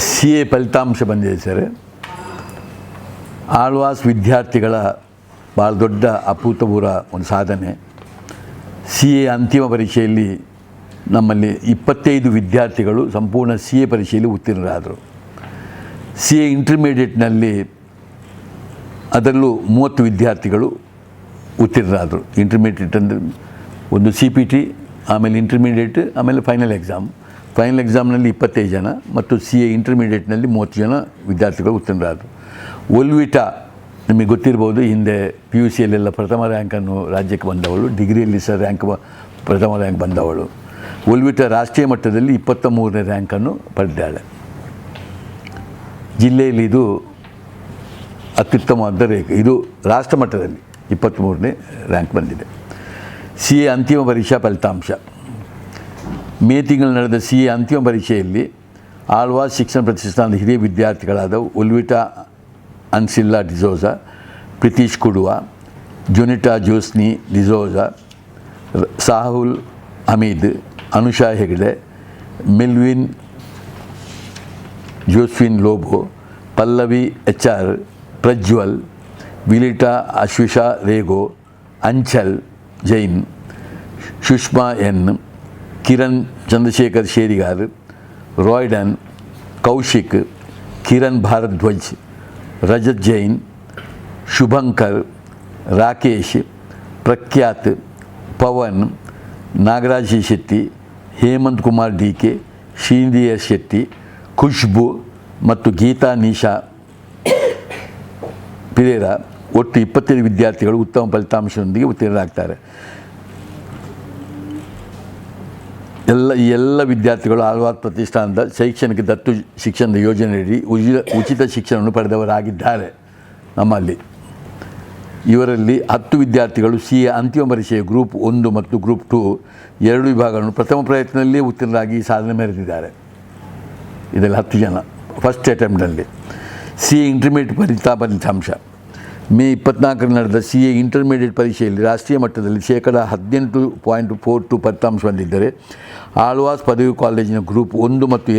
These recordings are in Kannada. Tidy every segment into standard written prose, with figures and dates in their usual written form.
ಸಿ ಎ ಫಲಿತಾಂಶ ಬಂದಿದೆ ಸರ್. ಆಳ್ವಾಸ್ ವಿದ್ಯಾರ್ಥಿಗಳ ಭಾಳ ದೊಡ್ಡ ಅಭೂತಪೂರ್ವ ಒಂದು ಸಾಧನೆ. ಸಿ ಎ ಅಂತಿಮ ಪರೀಕ್ಷೆಯಲ್ಲಿ ನಮ್ಮಲ್ಲಿ 25 ವಿದ್ಯಾರ್ಥಿಗಳು ಸಂಪೂರ್ಣ ಸಿ ಎ ಪರೀಕ್ಷೆಯಲ್ಲಿ ಉತ್ತೀರ್ಣರಾದರು. ಸಿ ಎ ಇಂಟರ್ಮೀಡಿಯೇಟ್ನಲ್ಲಿ ಅದರಲ್ಲೂ 30 ವಿದ್ಯಾರ್ಥಿಗಳು ಉತ್ತೀರ್ಣರಾದರು. ಇಂಟರ್ಮೀಡಿಯೇಟ್ ಅಂದರೆ ಒಂದು CPT, ಆಮೇಲೆ ಇಂಟರ್ಮೀಡಿಯೇಟ್, ಆಮೇಲೆ ಫೈನಲ್ ಎಕ್ಸಾಮ್ನಲ್ಲಿ 25 ಜನ ಮತ್ತು ಸಿ ಎ ಇಂಟರ್ಮೀಡಿಯೇಟ್ನಲ್ಲಿ 30 ಜನ ವಿದ್ಯಾರ್ಥಿಗಳು ಉತ್ತೀರ್ಣರಾದರು. ಒಲ್ವಿಟಾ ನಿಮಗೆ ಗೊತ್ತಿರ್ಬೋದು, ಹಿಂದೆ PUCಯಲ್ಲೆಲ್ಲ ಪ್ರಥಮ ರ್ಯಾಂಕನ್ನು ರಾಜ್ಯಕ್ಕೆ ಬಂದವಳು, ಡಿಗ್ರಿಯಲ್ಲಿ ಸಹ ಪ್ರಥಮ ರ್ಯಾಂಕ್ ಬಂದವಳು. ಒಲ್ವಿಟಾ ರಾಷ್ಟ್ರೀಯ ಮಟ್ಟದಲ್ಲಿ 23ನೇ ರ್ಯಾಂಕನ್ನು ಪಡೆದಿದ್ದಾಳೆ. ಜಿಲ್ಲೆಯಲ್ಲಿ ಇದು ಅತ್ಯುತ್ತಮವಾದ ರೇಖೆ. ಇದು ರಾಷ್ಟ್ರ ಮಟ್ಟದಲ್ಲಿ 23ನೇ ರ್ಯಾಂಕ್ ಬಂದಿದೆ. ಸಿ ಎ ಅಂತಿಮ ಪರೀಕ್ಷಾ ಫಲಿತಾಂಶ. ಮೇ ತಿಂಗಳು ನಡೆದ ಸಿ ಎ ಅಂತಿಮ ಪರೀಕ್ಷೆಯಲ್ಲಿ ಆಳ್ವಾಸ್ ಶಿಕ್ಷಣ ಪ್ರತಿಷ್ಠಾನದ ಹಿರಿಯ ವಿದ್ಯಾರ್ಥಿಗಳಾದ Olvita Ancilla D'Souza, Pritish Kuduva, Jonita Josni D'Souza, Sahul Hameed, Anusha Hegde, Melvin Josphine Lobo, Pallavi HR, Prajwal, Vilita Ashwisha Rego, Anchal Jain, Sushma N, Kiran Chandrashekar Sherigar, Roydan, Kaushik, Kiran Bharadwaj, Rajat Jain, Shubhankar, Rakesh, Prakhyat, Pavan, Nagaraj Shetty, Hemanth Kumar DK, Shrinidhi S Shetty, Khushbu ಮತ್ತು ಗೀತಾ ನಿಶಾ ಪಿರೇರಾ ಒಟ್ಟು 25 ವಿದ್ಯಾರ್ಥಿಗಳು ಉತ್ತಮ ಫಲಿತಾಂಶದೊಂದಿಗೆ ಉತ್ತೀರ್ಣರಾಗ್ತಾರೆ. ಈ ಎಲ್ಲ ವಿದ್ಯಾರ್ಥಿಗಳು ಆಳ್ವಾಸ್ ಪ್ರತಿಷ್ಠಾನದ ಶೈಕ್ಷಣಿಕ ದತ್ತು ಶಿಕ್ಷಣದ ಯೋಜನೆಯಡಿ ಉಚಿತ ಶಿಕ್ಷಣವನ್ನು ಪಡೆದವರಾಗಿದ್ದಾರೆ. ನಮ್ಮಲ್ಲಿ ಇವರಲ್ಲಿ 10 ವಿದ್ಯಾರ್ಥಿಗಳು ಸಿ ಎ ಅಂತಿಮ ಪರೀಕ್ಷೆಯ ಗ್ರೂಪ್ 1 ಮತ್ತು ಗ್ರೂಪ್ 2 2 ವಿಭಾಗಗಳನ್ನು ಪ್ರಥಮ ಪ್ರಯತ್ನದಲ್ಲೇ ಉತ್ತೀರ್ಣರಾಗಿ ಸಾಧನೆ ಮೆರೆದಿದ್ದಾರೆ. ಇದರಲ್ಲಿ 10 ಜನ ಫಸ್ಟ್ ಅಟೆಂಪ್ಟ್ನಲ್ಲಿ. ಸಿ ಎ ಇಂಟರ್ಮೀಡಿಯೇಟ್ ಫಲಿತಾಂಶ. ಮೇ 24ರಲ್ಲಿ ನಡೆದ ಸಿ ಎ ಇಂಟರ್ಮೀಡಿಯೇಟ್ ಪರೀಕ್ಷೆಯಲ್ಲಿ ರಾಷ್ಟ್ರೀಯ ಮಟ್ಟದಲ್ಲಿ 18.42% ಫಲಿತಾಂಶ ಬಂದಿದ್ದರೆ ಆಳ್ವಾಸ್ ಪದವಿ ಕಾಲೇಜಿನ ಗ್ರೂಪ್ 1 ಮತ್ತು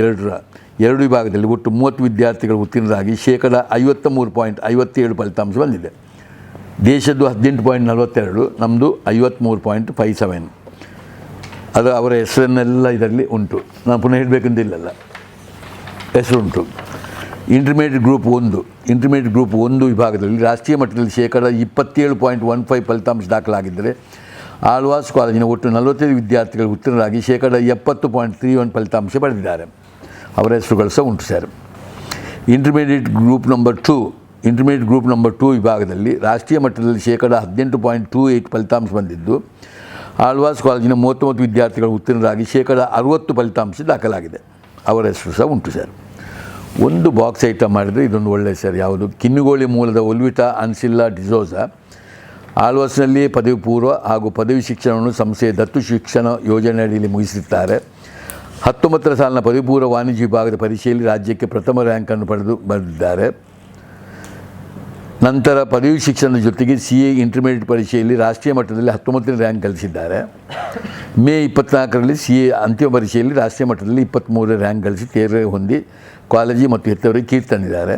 2 ವಿಭಾಗದಲ್ಲಿ ಒಟ್ಟು 30 ವಿದ್ಯಾರ್ಥಿಗಳು ಉತ್ತೀರ್ಣರಾಗಿ 53.57% ಫಲಿತಾಂಶ ಬಂದಿದೆ. ದೇಶದ್ದು 18.42, ನಮ್ಮದು 53.57. ಅದು ಅವರ ಹೆಸರನ್ನೆಲ್ಲ ಇದರಲ್ಲಿ ಉಂಟು, ನಾನು ಪುನಃ ಹೇಳಬೇಕಂತಿಲ್ಲಲ್ಲ, ಹೆಸರುಂಟು. ಇಂಟರ್ಮೀಡಿಯೇಟ್ ಗ್ರೂಪ್ 1 ವಿಭಾಗದಲ್ಲಿ ರಾಷ್ಟ್ರೀಯ ಮಟ್ಟದಲ್ಲಿ 27.15% ಫಲಿತಾಂಶ ದಾಖಲಾಗಿದ್ದರೆ ಆಳ್ವಾಸ್ ಕಾಲೇಜಿನ ಒಟ್ಟು 45 ವಿದ್ಯಾರ್ಥಿಗಳು ಉತ್ತೀರ್ಣರಾಗಿ 70.31% ಫಲಿತಾಂಶ ಪಡೆದಿದ್ದಾರೆ. ಅವರ ಹೆಸರುಗಳು ಸಹ ಉಂಟು ಸರ್. ಇಂಟರ್ಮೀಡಿಯೇಟ್ ಗ್ರೂಪ್ ನಂಬರ್ 2 ವಿಭಾಗದಲ್ಲಿ ರಾಷ್ಟ್ರೀಯ ಮಟ್ಟದಲ್ಲಿ 18.28% ಫಲಿತಾಂಶ ಬಂದಿದ್ದು ಆಳ್ವಾಸ್ ಕಾಲೇಜಿನ 39 ವಿದ್ಯಾರ್ಥಿಗಳು ಉತ್ತೀರ್ಣರಾಗಿ 60% ಫಲಿತಾಂಶ ದಾಖಲಾಗಿದೆ. ಅವರ ಹೆಸರು ಸಹ ಉಂಟು ಸರ್. ಒಂದು ಬಾಕ್ಸ್ ಐಟಮ್ ಮಾಡಿದರೆ ಇದೊಂದು ಒಳ್ಳೆಯ ಸರ್. ಯಾವುದು? ಕಿನ್ನುಗೋಳಿ ಮೂಲದ ಒಲ್ವಿಟಾ ಅನ್ಸಿಲ್ಲಾ ಡಿಸೋಜಾ ಆಳ್ವಾಸ್ನಲ್ಲಿಯೇ ಪದವಿ ಪೂರ್ವ ಹಾಗೂ ಪದವಿ ಶಿಕ್ಷಣವನ್ನು ಸಂಸ್ಥೆಯ ದತ್ತು ಶಿಕ್ಷಣ ಯೋಜನೆಯಡಿಯಲ್ಲಿ ಮುಗಿಸಿರುತ್ತಾರೆ. 19ರ ಸಾಲಿನ ಪದವಿ ಪೂರ್ವ ವಾಣಿಜ್ಯ ವಿಭಾಗದ ಪರೀಕ್ಷೆಯಲ್ಲಿ ರಾಜ್ಯಕ್ಕೆ ಪ್ರಥಮ ರ್ಯಾಂಕನ್ನು ಬರೆದಿದ್ದಾರೆ. ನಂತರ ಪದವಿ ಶಿಕ್ಷಣದ ಜೊತೆಗೆ ಸಿ ಎ ಇಂಟರ್ಮೀಡಿಯೇಟ್ ಪರೀಕ್ಷೆಯಲ್ಲಿ ರಾಷ್ಟ್ರೀಯ ಮಟ್ಟದಲ್ಲಿ 19ನೇ ರ್ಯಾಂಕ್ ಗಳಿಸಿದ್ದಾರೆ. ಮೇ 24ರಲ್ಲಿ ಸಿ ಎ ಅಂತಿಮ ಪರೀಕ್ಷೆಯಲ್ಲಿ ರಾಷ್ಟ್ರೀಯ ಮಟ್ಟದಲ್ಲಿ 23ನೇ ರ್ಯಾಂಕ್ ಗಳಿಸಿ ತೇರ್ಗಡೆ ಹೊಂದಿ ಕಾಲೇಜು ಮತ್ತು ಹೆತ್ತವರಿಗೆ ಕೀರ್ತಿ ತಂದಿದ್ದಾರೆ.